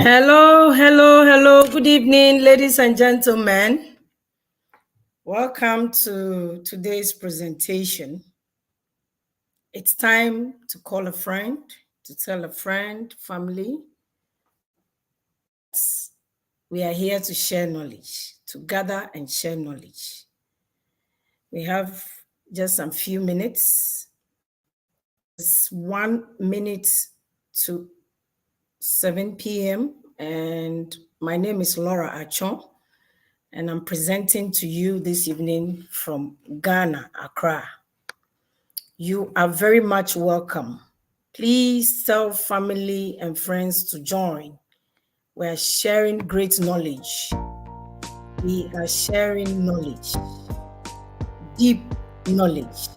Hello, hello, hello. Good evening, ladies and gentlemen. Welcome to today's presentation. It's time to call a friend, to tell a friend, family. We are here to share knowledge, to gather and share knowledge. We have just a few minutes. It's 1 minute to 7 p.m. and my name is Laura Atsyor. And I'm presenting to you this evening from Ghana, Accra. You are very much welcome. Please tell family and friends to join. We are sharing great knowledge. We are sharing knowledge, deep knowledge.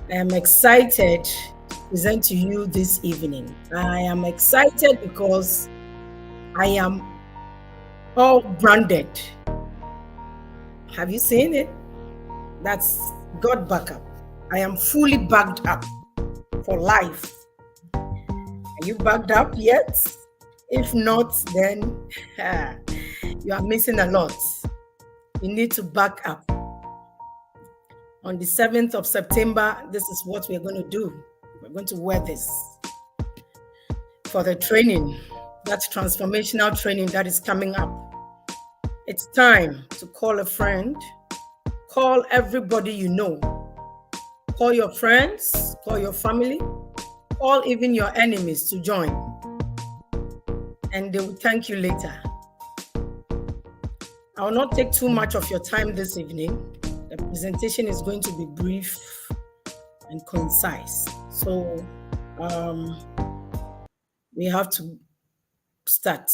I am excited to present to you this evening. I am excited because I am all branded. Have you seen it? That's God backup. I am fully backed up for life. Are you backed up yet? If not, then you are missing a lot. You need to back up. On the 7th of September, this is what we're going to do. We're going to wear this for the training, that transformational training that is coming up. It's time to call a friend, call everybody you know. Call your friends, call your family, call even your enemies to join. And they will thank you later. I will not take too much of your time this evening. The presentation is going to be brief and concise. So we have to start.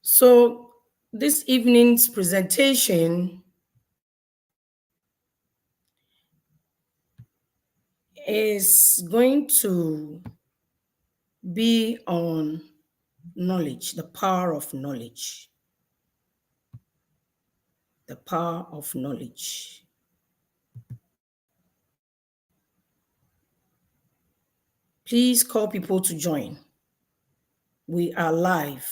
So this evening's presentation is going to be on knowledge, the power of knowledge. The power of knowledge. Please call people to join. We are live.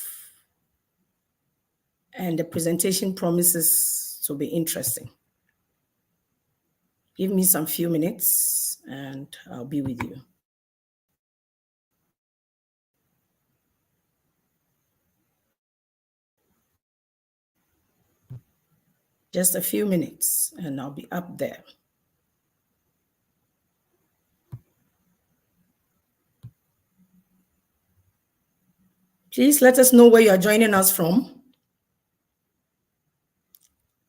And the presentation promises to be interesting. Give me some few minutes and I'll be with you. Just a few minutes and I'll be up there. Please let us know where you are joining us from.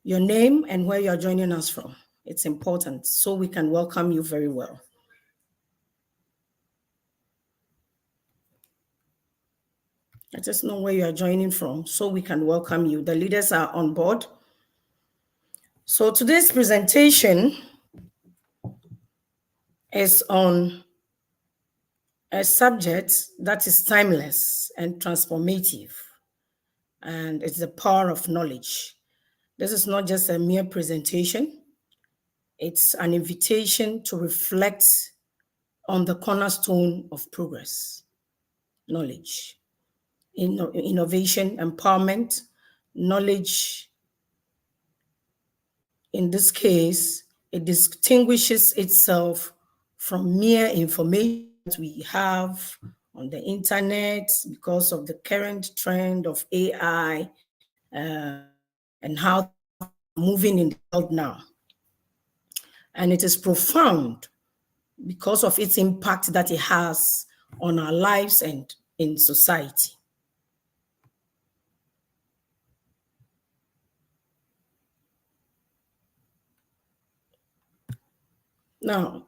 Your name and where you are joining us from. It's important so we can welcome you very well. Let us know where you are joining from so we can welcome you. The leaders are on board. So today's presentation is on a subject that is timeless and transformative, and it's the power of knowledge. This is not just a mere presentation. It's an invitation to reflect on the cornerstone of progress, knowledge, innovation, empowerment. Knowledge, in this case, it distinguishes itself from mere information that we have on the internet because of the current trend of AI and how moving in the world now. And it is profound because of its impact that it has on our lives and in society. Now,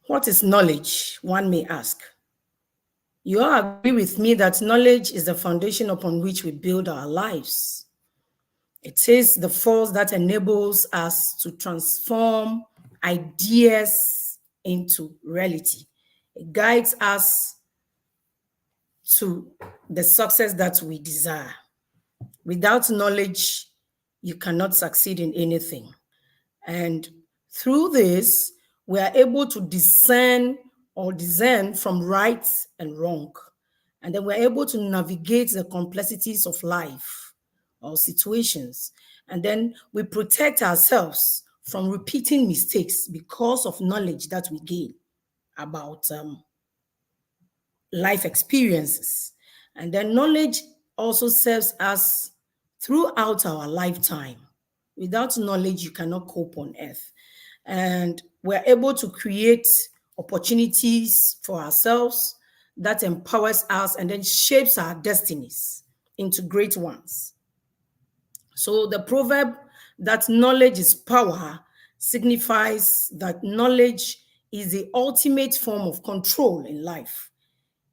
what is knowledge? One may ask. You all agree with me that knowledge is the foundation upon which we build our lives. It is the force that enables us to transform ideas into reality. It guides us to the success that we desire. Without knowledge, you cannot succeed in anything. And through this, we are able to discern from right and wrong. And then we're able to navigate the complexities of life or situations. And then we protect ourselves from repeating mistakes because of knowledge that we gain about life experiences. And then knowledge also serves us throughout our lifetime. Without knowledge, you cannot cope on earth. And we're able to create opportunities for ourselves that empowers us and then shapes our destinies into great ones. So the proverb that knowledge is power signifies that knowledge is the ultimate form of control in life.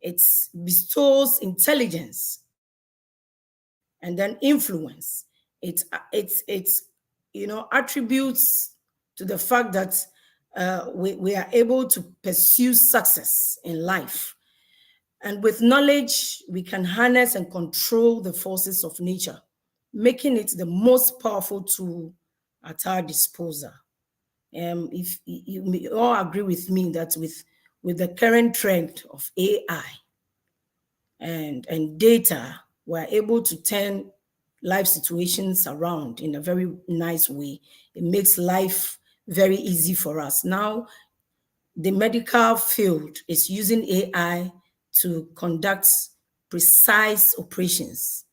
It bestows intelligence and then influence. It's attributes to the fact that we are able to pursue success in life. And with knowledge, we can harness and control the forces of nature, making it the most powerful tool at our disposal. If you all agree with me that with the current trend of AI and data, we're able to turn life situations around in a very nice way. It makes life very easy for us. Now, the medical field is using AI to conduct precise operations,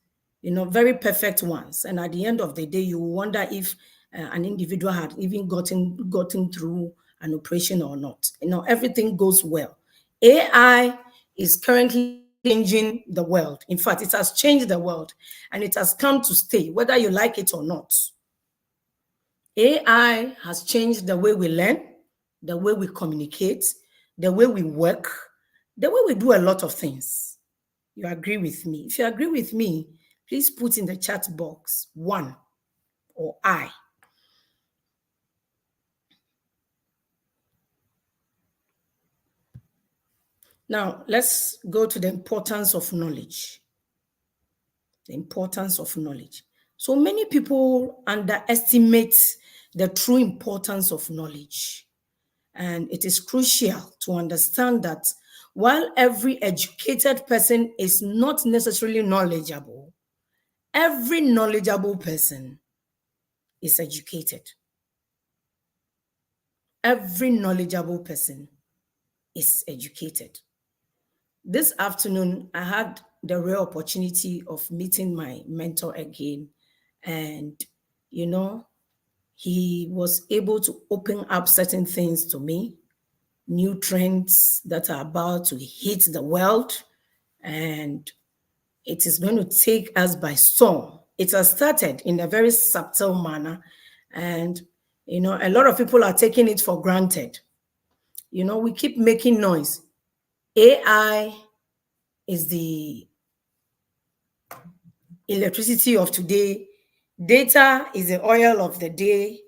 very perfect ones. And at the end of the day, you wonder if an individual had even gotten through an operation or not. Everything goes well. AI is currently changing the world. In fact, it has changed the world and it has come to stay, whether you like it or not. AI has changed the way we learn, the way we communicate, the way we work, the way we do a lot of things. You agree with me? If you agree with me, please put in the chat box 1 or I. Now, let's go to the importance of knowledge. The importance of knowledge. So many people underestimate the true importance of knowledge. And it is crucial to understand that while every educated person is not necessarily knowledgeable, every knowledgeable person is educated. Every knowledgeable person is educated. This afternoon, I had the rare opportunity of meeting my mentor again. And, he was able to open up certain things to me, new trends that are about to hit the world, and it is going to take us by storm. It has started in a very subtle manner, and a lot of people are taking it for granted. We keep making noise. AI is the electricity of today. Data is the oil of the day.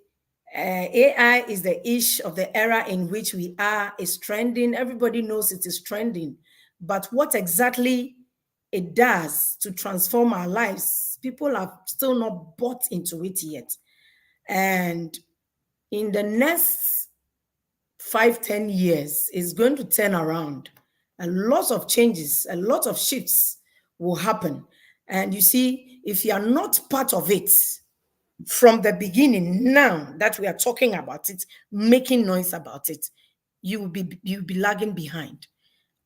AI is the ish of the era in which we are. Is trending. Everybody knows it is trending. But what exactly it does to transform our lives, people have still not bought into it yet. And in the next 5-10 years, it's going to turn around. A lot of changes, a lot of shifts will happen. And you see, if you are not part of it from the beginning, now that we are talking about it, making noise about it, you'll be lagging behind.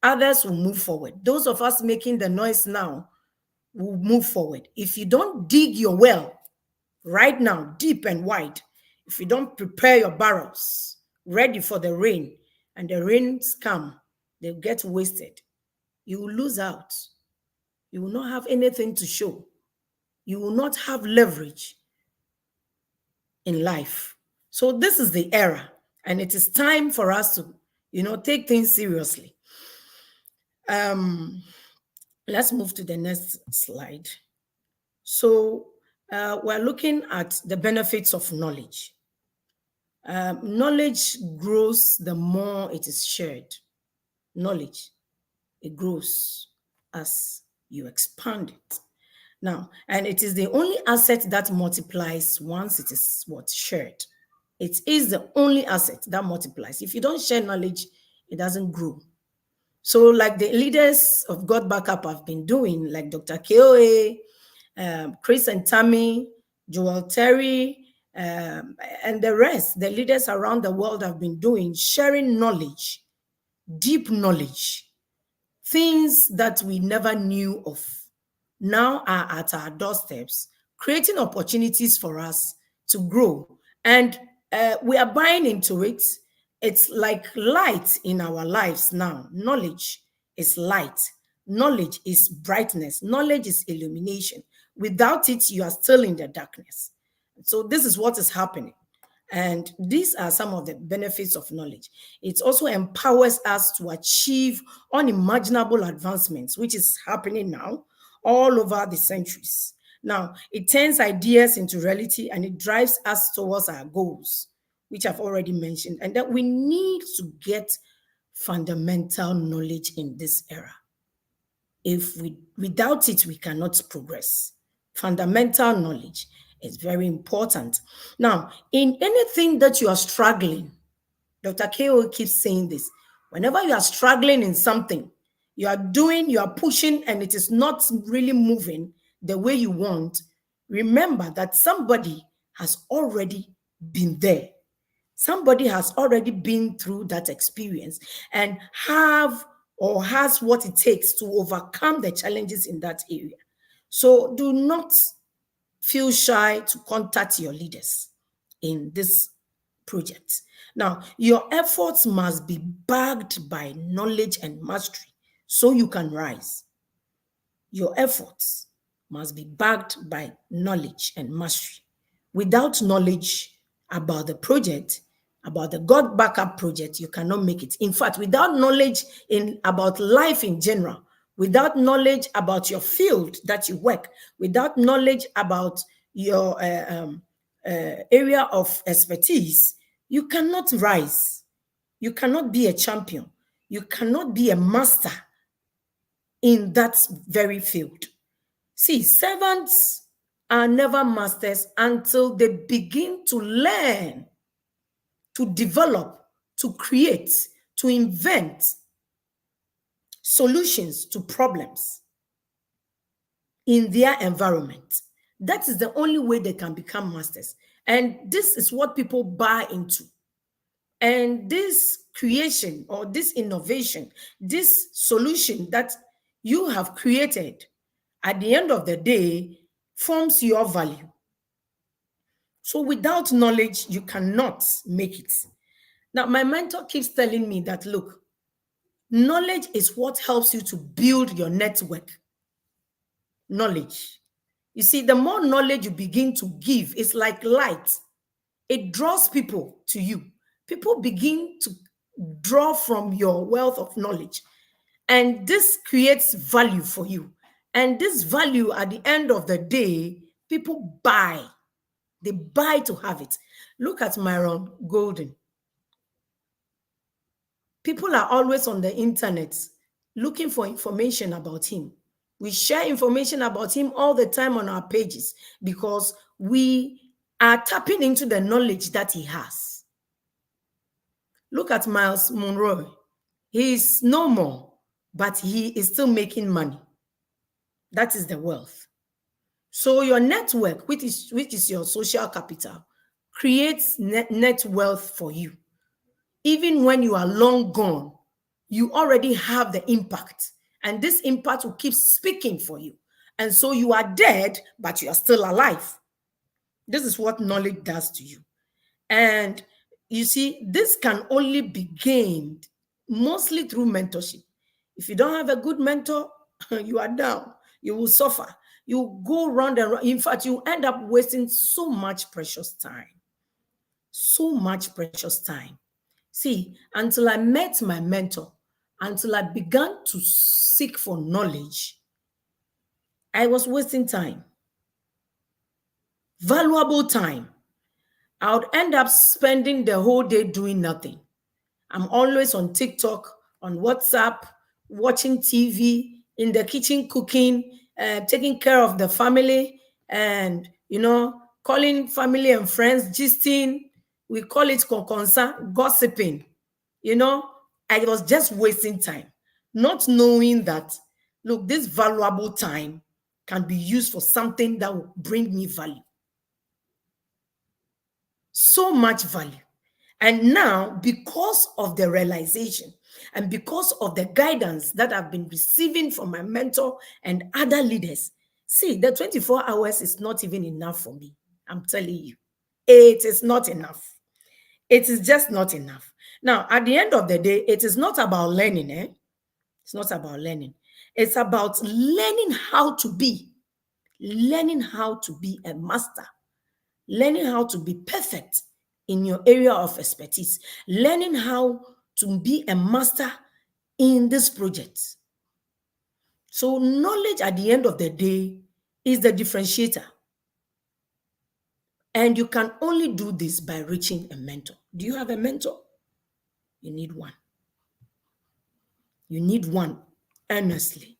Others will move forward. Those of us making the noise now will move forward. If you don't dig your well right now, deep and wide, if you don't prepare your barrels ready for the rain, and the rains come, they'll get wasted. You will lose out. You will not have anything to show. You will not have leverage in life. So this is the era, and it is time for us to, take things seriously. Let's move to the next slide. So we're looking at the benefits of knowledge. Knowledge grows the more it is shared. Knowledge, it grows as you expand it. Now, and it is the only asset that multiplies once it is shared. It is the only asset that multiplies. If you don't share knowledge, it doesn't grow. So, like the leaders of God Backup have been doing, like Dr. KOA, Chris and Tammy, Joel Terry, and the rest, the leaders around the world have been doing, sharing knowledge, deep knowledge, things that we never knew of now are at our doorsteps, creating opportunities for us to grow. And we are buying into it. It's like light in our lives now. Knowledge is light. Knowledge is brightness. Knowledge is illumination. Without it, you are still in the darkness. So this is what is happening. And these are some of the benefits of knowledge. It also empowers us to achieve unimaginable advancements, which is happening now all over the centuries. Now, it turns ideas into reality and it drives us towards our goals, which I've already mentioned, and that we need to get fundamental knowledge in this era. Without it, we cannot progress. Fundamental knowledge is very important. Now, in anything that you are struggling, Dr. Ko keeps saying this. Whenever you are struggling in something, you are pushing, and it is not really moving the way you want, remember that somebody has already been there. Somebody has already been through that experience and has what it takes to overcome the challenges in that area. So do not feel shy to contact your leaders in this project. Now, your efforts must be backed by knowledge and mastery so you can rise. Your efforts must be backed by knowledge and mastery. Without knowledge about the project, about the God Backup project, you cannot make it. In fact, without knowledge about life in general, without knowledge about your field that you work, without knowledge about your area of expertise, you cannot rise. You cannot be a champion. You cannot be a master in that very field. See, servants are never masters until they begin to learn, to develop, to create, to invent solutions to problems in their environment. That is the only way they can become masters. And this is what people buy into. And this creation or this innovation, this solution that you have created, at the end of the day, forms your value. So without knowledge, you cannot make it. Now, my mentor keeps telling me that, look, knowledge is what helps you to build your network. Knowledge. You see, the more knowledge you begin to give, it's like light. It draws people to you. People begin to draw from your wealth of knowledge. And this creates value for you. And this value, at the end of the day, people buy. They buy to have it. Look at Myron Golden. People are always on the internet looking for information about him. We share information about him all the time on our pages because we are tapping into the knowledge that he has. Look at Miles Monroe. He is no more, but he is still making money. That is the wealth. So your network, which is your social capital, creates net wealth for you. Even when you are long gone, you already have the impact. And this impact will keep speaking for you. And so you are dead, but you are still alive. This is what knowledge does to you. And you see, this can only be gained mostly through mentorship. If you don't have a good mentor, you are down. You will suffer. You go round and round. In fact, you end up wasting so much precious time. So much precious time. See, until I met my mentor, until I began to seek for knowledge, I was wasting time. Valuable time. I would end up spending the whole day doing nothing. I'm always on TikTok, on WhatsApp, watching TV, in the kitchen cooking, taking care of the family, and, calling family and friends, gisting, we call it concern, gossiping. You know, I was just wasting time, not knowing that, look, this valuable time can be used for something that will bring me value. So much value. And now, because of the realization and because of the guidance that I've been receiving from my mentor and other leaders, see, the 24 hours is not even enough for me. I'm telling you, it is not enough. It is just not enough. Now, at the end of the day, it is not about learning. It's not about learning. It's about learning how to be a master, learning how to be perfect in your area of expertise, learning how to be a master in this project. So knowledge at the end of the day is the differentiator. And you can only do this by reaching a mentor. Do you have a mentor? You need one. You need one earnestly,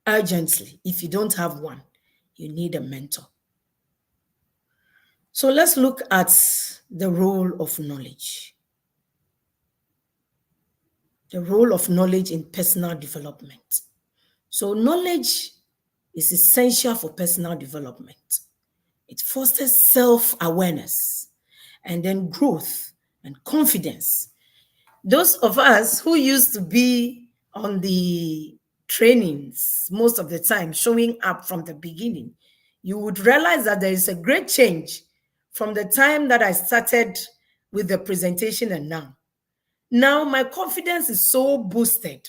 urgently. If you don't have one, you need a mentor. So let's look at the role of knowledge. The role of knowledge in personal development. So knowledge is essential for personal development. It fosters self-awareness and then growth and confidence. Those of us who used to be on the trainings most of the time, showing up from the beginning, you would realize that there is a great change from the time that I started with the presentation and now. Now my confidence is so boosted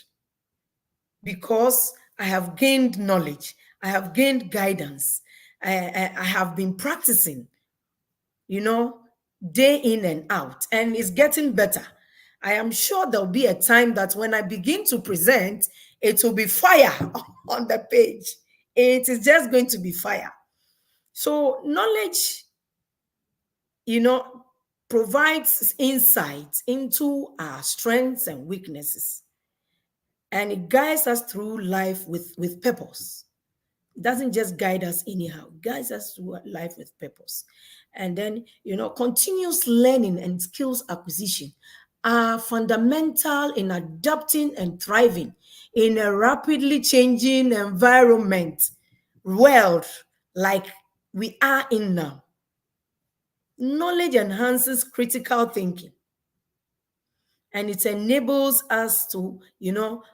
because I have gained knowledge, I have gained guidance, I have been practicing, day in and out, and it's getting better. I am sure there'll be a time that when I begin to present, it will be fire on the page. It is just going to be fire. So knowledge, provides insight into our strengths and weaknesses. And it guides us through life with purpose. It doesn't just guide us anyhow, it guides us through life with purpose. And then, continuous learning and skills acquisition are fundamental in adapting and thriving in a rapidly changing environment, world like we are in now. Knowledge enhances critical thinking, and it enables us to,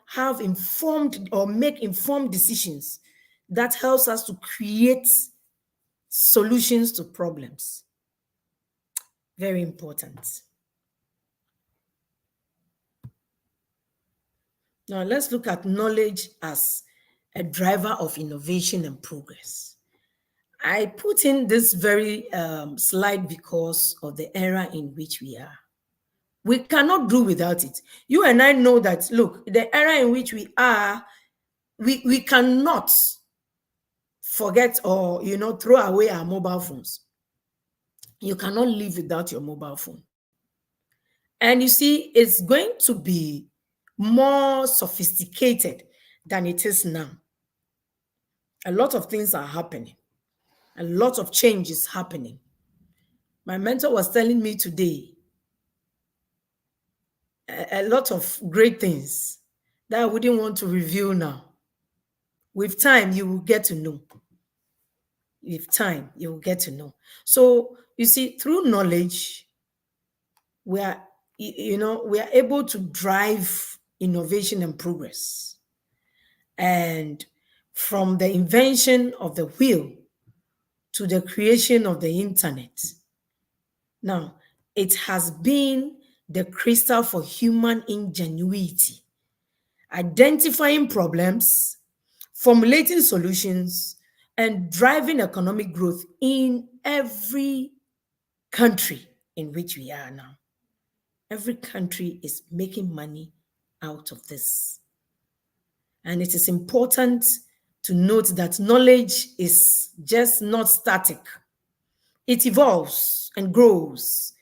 have informed or make informed decisions that helps us to create solutions to problems. Very important. Now let's look at knowledge as a driver of innovation and progress. I put in this very slide because of the era in which we are. We cannot do without it. You and I know that, look, the era in which we are, we cannot forget or, throw away our mobile phones. You cannot live without your mobile phone. And you see, it's going to be more sophisticated than it is now. A lot of things are happening. A lot of change is happening. My mentor was telling me today a lot of great things that I wouldn't want to reveal now. With time, you will get to know. With time, you will get to know. So you see, through knowledge, we are able to drive innovation and progress. And from the invention of the wheel to the creation of the internet, now it has been the crystal for human ingenuity, identifying problems, formulating solutions, and driving economic growth in every country in which we are now. Every country is making money out of this. And it is important to note that knowledge is just not static. It evolves and grows.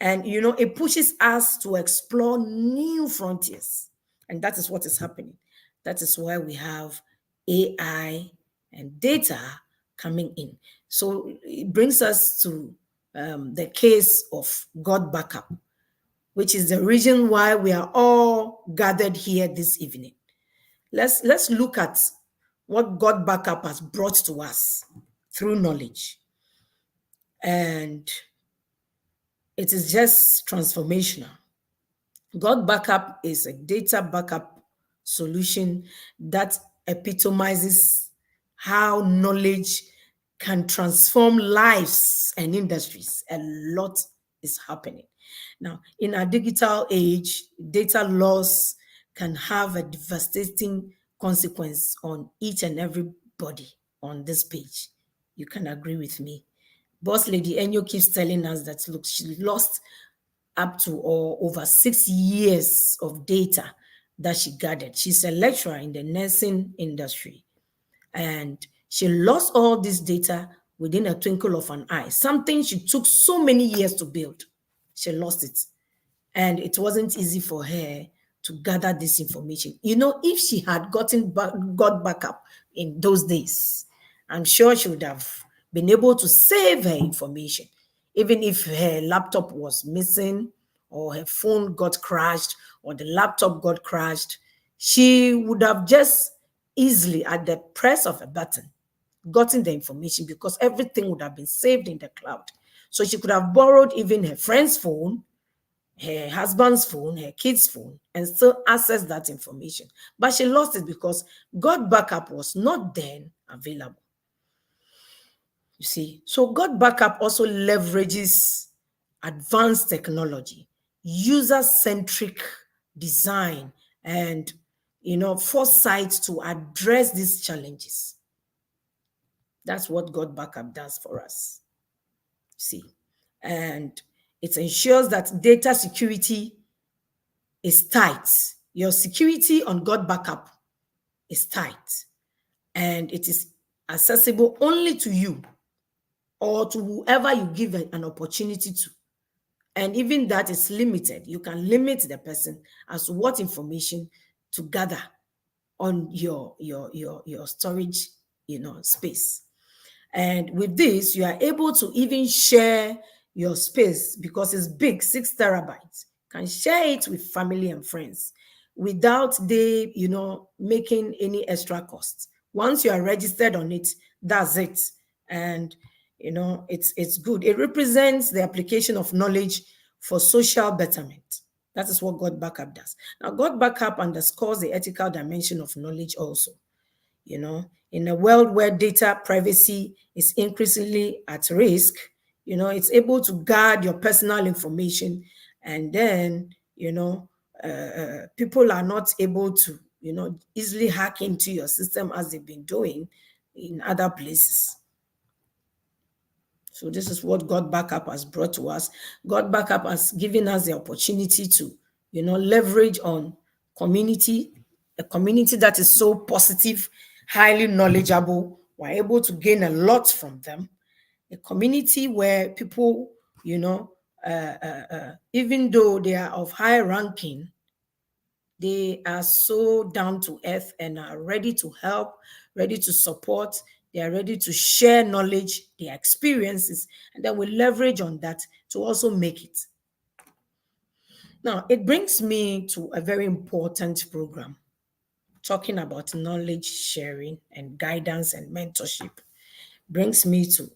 And, it pushes us to explore new frontiers. And that is what is happening. That is why we have AI and data coming in. So it brings us to the case of God backup, which is the reason why we are all gathered here this evening. Let's look at what God backup has brought to us through knowledge. And it is just transformational. God backup is a data backup solution that epitomizes how knowledge can transform lives and industries. A lot is happening. Now, in our digital age, data loss can have a devastating consequence on each and everybody on this page. You can agree with me. Boss Lady Enyo keeps telling us that, look, she lost up to or over 6 years of data that she gathered. She's a lecturer in the nursing industry, and she lost all this data within a twinkle of an eye. Something she took so many years to build. She lost it. And it wasn't easy for her to gather this information. You know, if she had got backup in those days, I'm sure she would have been able to save her information. Even if her laptop was missing or her phone got crashed or the laptop got crashed, she would have just easily, at the press of a button, gotten the information because everything would have been saved in the cloud. So she could have borrowed even her friend's phone, her husband's phone, her kid's phone, and still access that information. But she lost it because God backup was not then available. You see, so God backup also leverages advanced technology, user-centric design, and foresight to address these challenges. That's what God backup does for us. See, and it ensures that data security is tight. Your security on God backup is tight, and it is accessible only to you or to whoever you give an opportunity to. And even that is limited. You can limit the person as to what information to gather on your storage space. And with this, you are able to even share your space because it's big, 6 terabytes. Can share it with family and friends without they, making any extra costs. Once you are registered on it, that's it. And, it's good. It represents the application of knowledge for social betterment. That is what God backup does. Now, God backup underscores the ethical dimension of knowledge also. In a world where data privacy is increasingly at risk, it's able to guard your personal information, and then, people are not able to, easily hack into your system as they've been doing in other places. So this is what God backup has brought to us. God backup has given us the opportunity to, leverage on community, a community that is so positive, highly knowledgeable. We're able to gain a lot from them. A community where people, even though they are of high ranking, they are so down to earth and are ready to help, ready to support. They are ready to share knowledge, their experiences, and then we leverage on that to also make it. Now, it brings me to a very important program talking about knowledge sharing and guidance and mentorship. Brings me to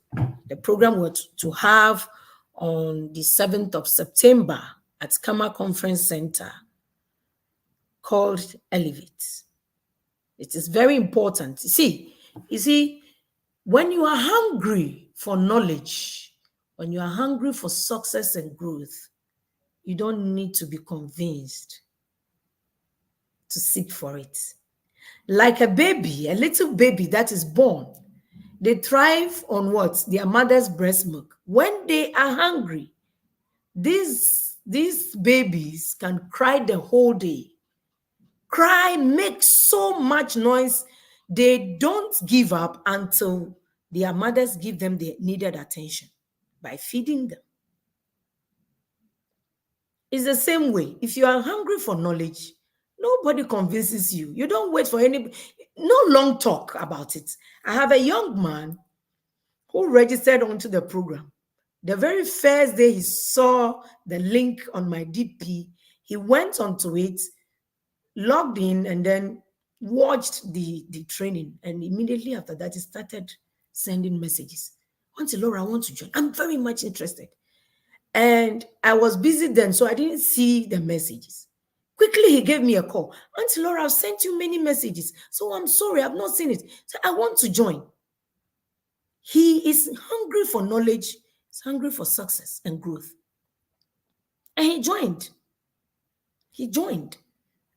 the program we're to have on the 7th of September at Kama Conference Center called Elevate. It is very important. You see, when you are hungry for knowledge, when you are hungry for success and growth, you don't need to be convinced to seek for it. Like a baby, a little baby that is born, they thrive on what? Their mother's breast milk. When they are hungry, these babies can cry the whole day. Cry, make so much noise. They don't give up until their mothers give them the needed attention by feeding them. It's the same way. If you are hungry for knowledge, nobody convinces you. You don't wait for no long talk about it. I have a young man who registered onto the program The very first day he saw the link on my DP, he went onto it, logged in, and then watched the training. And immediately after that, he started sending messages. Auntie Laura, I want to join. I'm very much interested. And I was busy then, so I didn't see the messages. Quickly, he gave me a call. Auntie Laura, I've sent you many messages. So I'm sorry, I've not seen it. So I want to join. He is hungry for knowledge. He's hungry for success and growth. And he joined. He joined.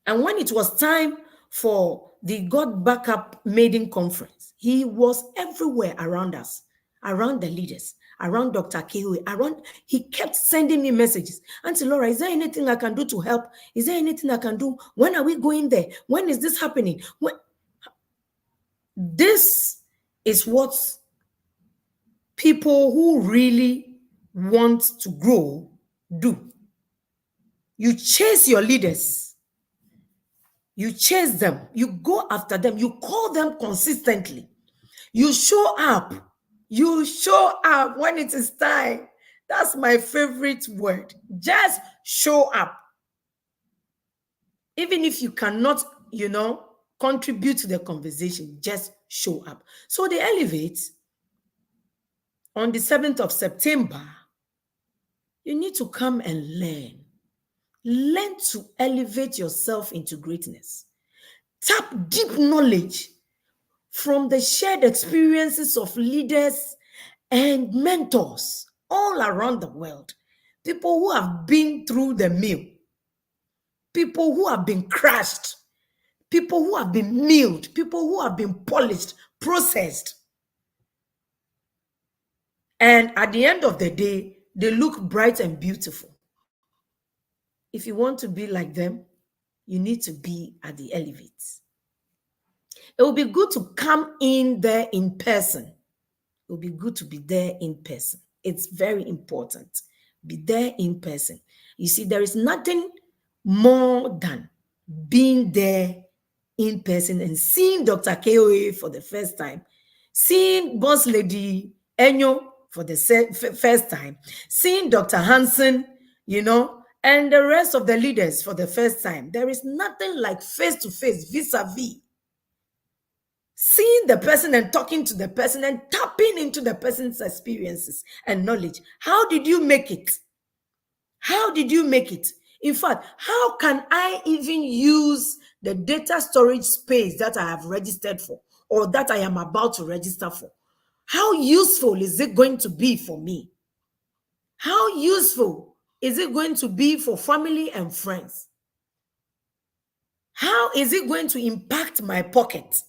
And when it was time for the God Backup Maiden Conference, he was everywhere around us, around the leaders, around Dr. Kewe, he kept sending me messages. Auntie Laura, is there anything I can do to help? Is there anything I can do? When are we going there? When is this happening? This is what people who really want to grow do. You chase your leaders. You chase them. You go after them. You call them consistently. You show up. You show up when it is time. That's my favorite word. Just show up. Even if you cannot, contribute to the conversation, just show up. So they elevate on the 7th of September. You need to come and learn. Learn to elevate yourself into greatness. Tap deep knowledge from the shared experiences of leaders and mentors all around the world. People who have been through the mill. People who have been crushed. People who have been milled. People who have been polished, processed. And at the end of the day, they look bright and beautiful. If you want to be like them, you need to be at the elevate. It will be good to come in there in person. It will be good to be there in person. It's very important. Be there in person. You see, there is nothing more than being there in person and seeing Dr. KOA for the first time, seeing Boss Lady Enyo for the first time, seeing Dr. Hansen, and the rest of the leaders for the first time. There is nothing like face-to-face, vis-a-vis. Seeing the person and talking to the person and tapping into the person's experiences and knowledge. How did you make it? How did you make it? In fact, how can I even use the data storage space that I have registered for or that I am about to register for? How useful is it going to be for me? How useful is it going to be for family and friends? How is it going to impact my pocket?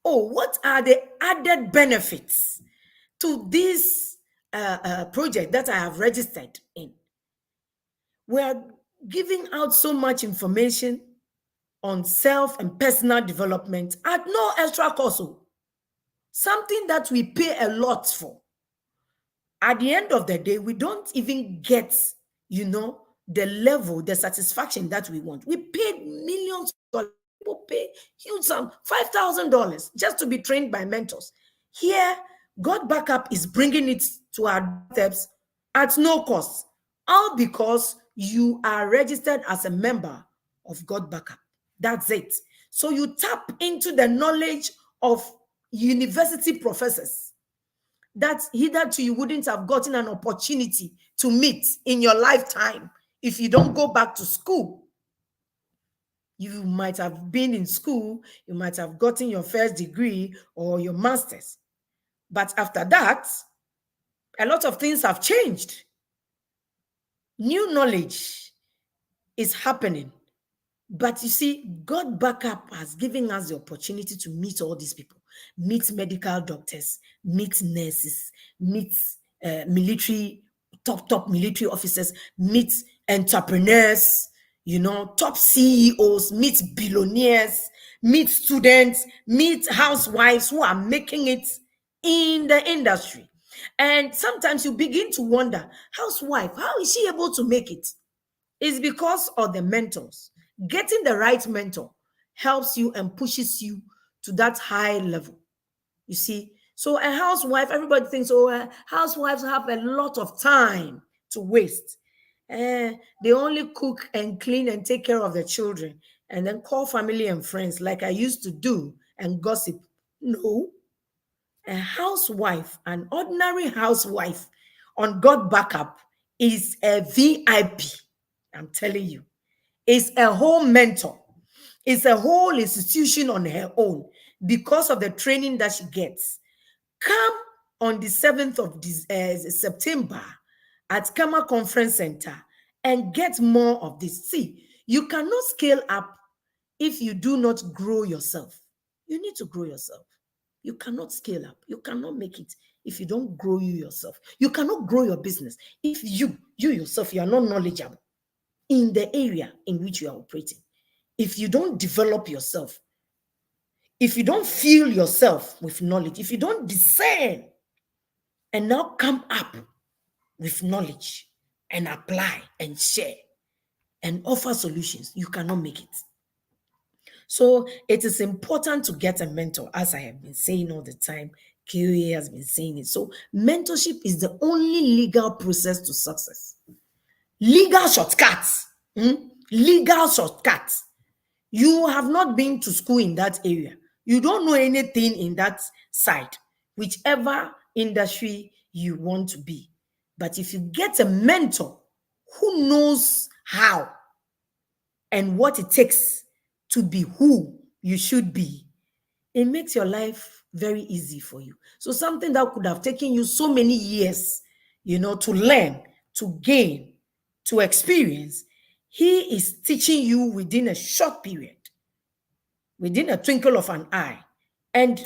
Oh, what are the added benefits to this project that I have registered in? We are giving out so much information on self and personal development at no extra cost. Something that we pay a lot for. At the end of the day, we don't even get, the level, the satisfaction that we want. We paid millions of dollars. People pay huge sum, $5,000 just to be trained by mentors. Here, God Backup is bringing it to our steps at no cost, all because you are registered as a member of God Backup. That's it. So you tap into the knowledge of university professors that hitherto you wouldn't have gotten an opportunity to meet in your lifetime if you don't go back to school. You might have been in school, you might have gotten your first degree or your master's. But after that, a lot of things have changed. New knowledge is happening. But you see, God Backup has given us the opportunity to meet all these people, meet medical doctors, meet nurses, meet top military officers, meet entrepreneurs, top CEOs, meet billionaires, meet students, meet housewives who are making it in the industry. And sometimes you begin to wonder, housewife, how is she able to make it? It's because of the mentors. Getting the right mentor helps you and pushes you to that high level. You see, So a housewife, everybody thinks, oh, housewives have a lot of time to waste. They only cook and clean and take care of the children and then call family and friends like I used to do and gossip. No, a housewife, an ordinary housewife on God backup is a VIP. I'm telling you, is a whole mentor. It's a whole institution on her own because of the training that she gets. Come on the 7th of September at Kama Conference Center and get more of this. See, you cannot scale up if you do not grow yourself. You need to grow yourself. You cannot scale up. You cannot make it if you don't grow you yourself. You cannot grow your business if you yourself, you are not knowledgeable in the area in which you are operating. If you don't develop yourself, if you don't fill yourself with knowledge, if you don't discern and now come up with knowledge and apply and share and offer solutions, you cannot make it. So it is important to get a mentor, as I have been saying all the time. KOA has been saying it. So mentorship is the only legal process to success. Legal shortcuts. Legal shortcuts. You have not been to school in that area. You don't know anything in that side, whichever industry you want to be. But if you get a mentor who knows how and what it takes to be who you should be, it makes your life very easy for you. So something that could have taken you so many years, to learn, to gain, to experience, he is teaching you within a short period, within a twinkle of an eye, and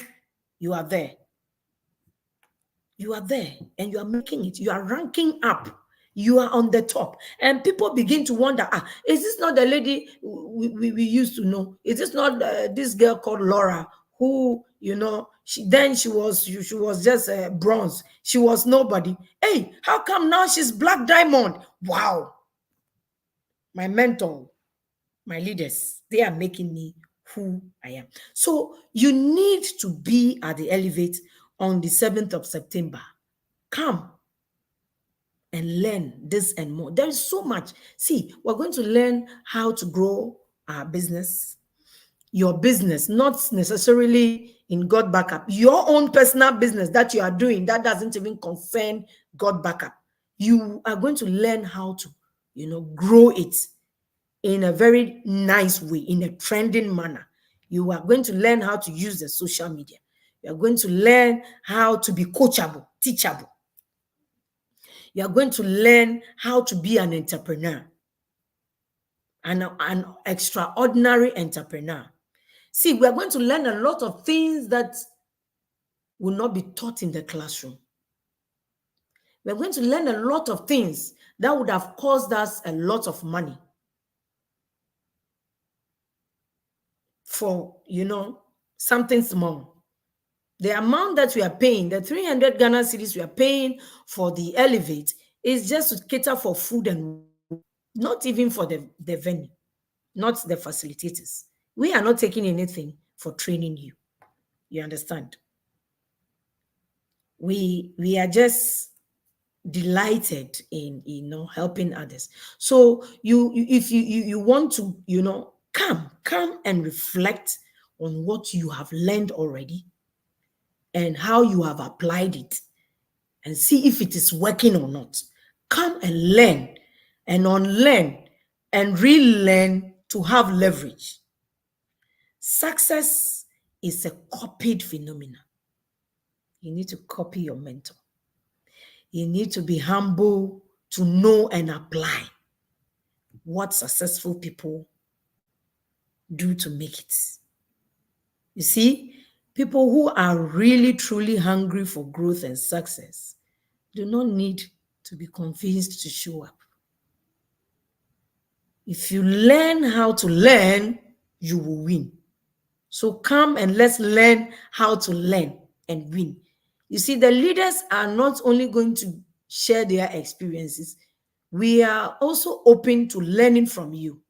you are there. You are there and you are making it. You are ranking up. You are on the top. And people begin to wonder, is this not the lady we used to know? Is this not this girl called Laura who, she was just bronze. She was nobody. Hey, how come now she's black diamond? Wow. My mentor, my leaders, they are making me who I am. So you need to be at the Elevate on the 7th of September. Come and learn this and more. There is so much. See, we're going to learn how to grow our business, your business, not necessarily in God backup, your own personal business that you are doing that doesn't even concern God backup. You are going to learn how to, grow it in a very nice way, in a trending manner. You are going to learn how to use the social media. You are going to learn how to be coachable, teachable. You are going to learn how to be an entrepreneur, an extraordinary entrepreneur. See, we are going to learn a lot of things that will not be taught in the classroom. We're going to learn a lot of things that would have cost us a lot of money for, something small. The amount that we are paying, the 300 Ghana cedis we are paying for the Elevate, is just to cater for food and not even for the venue, not the facilitators. We are not taking anything for training you. You understand? We are just delighted in helping others. So if you want to come and reflect on what you have learned already and how you have applied it and see if it is working or not. Come and learn and unlearn and relearn to have leverage. Success is a copied phenomenon. You need to copy your mentor. You need to be humble to know and apply what successful people do to make it. You see, people who are really, truly hungry for growth and success do not need to be convinced to show up. If you learn how to learn, you will win. So come and let's learn how to learn and win. You see, the leaders are not only going to share their experiences, we are also open to learning from you.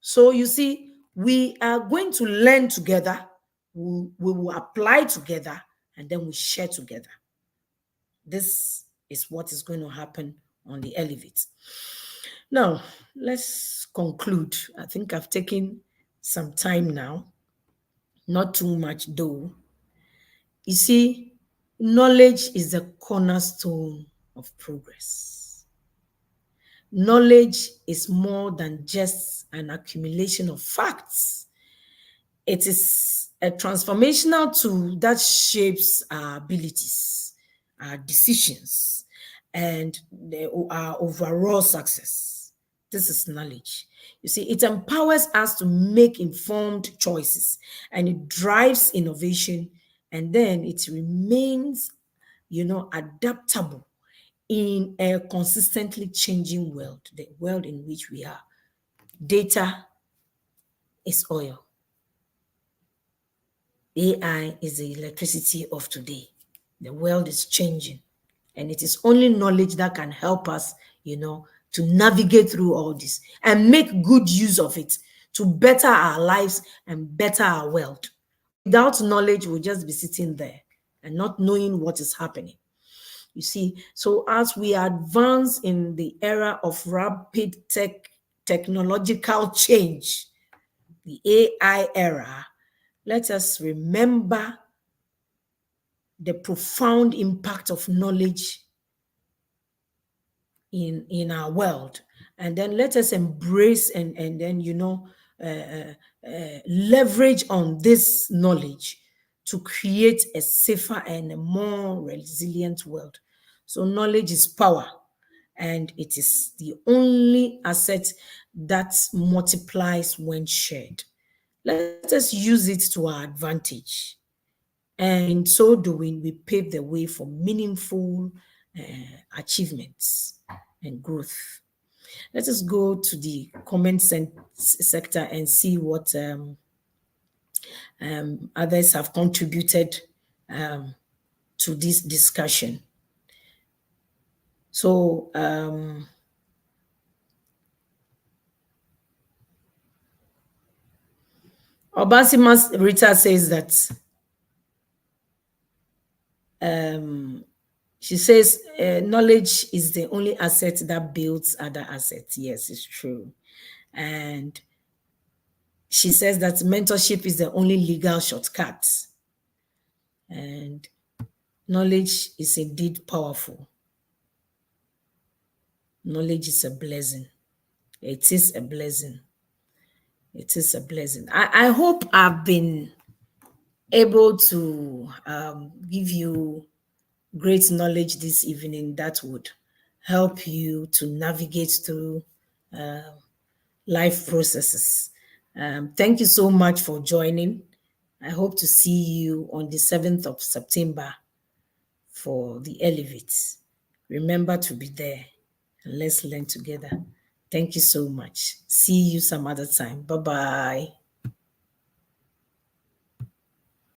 So you see, we are going to learn together. We will apply together and then we share together. This is what is going to happen on the Elevate. Now, let's conclude. I think I've taken some time now, not too much though. You see, knowledge is the cornerstone of progress. Knowledge is more than just an accumulation of facts. It is a transformational tool that shapes our abilities, our decisions, and our overall success. This is knowledge. You see, it empowers us to make informed choices, and it drives innovation, and then it remains, adaptable in a consistently changing world, the world in which we are. Data is oil. AI is the electricity of today. The world is changing, and it is only knowledge that can help us, to navigate through all this and make good use of it to better our lives and better our world. Without knowledge, we'll just be sitting there and not knowing what is happening. You see, so as we advance in the era of rapid technological change, the AI era, let us remember the profound impact of knowledge in our world. And then let us embrace and then, leverage on this knowledge to create a safer and a more resilient world. So knowledge is power, and it is the only asset that multiplies when shared. Let us use it to our advantage. And in so doing, we pave the way for meaningful achievements and growth. Let us go to the comment sector and see what others have contributed to this discussion. So, Obasimas Rita says that she says knowledge is the only asset that builds other assets. Yes, it's true. And she says that mentorship is the only legal shortcut. And knowledge is indeed powerful. Knowledge is a blessing. It is a blessing. It is a blessing. I hope I've been able to give you great knowledge this evening that would help you to navigate through life processes. Thank you so much for joining. I hope to see you on the 7th of September for the Elevate. Remember to be there, and let's learn together. Thank you so much. See you some other time. Bye-bye.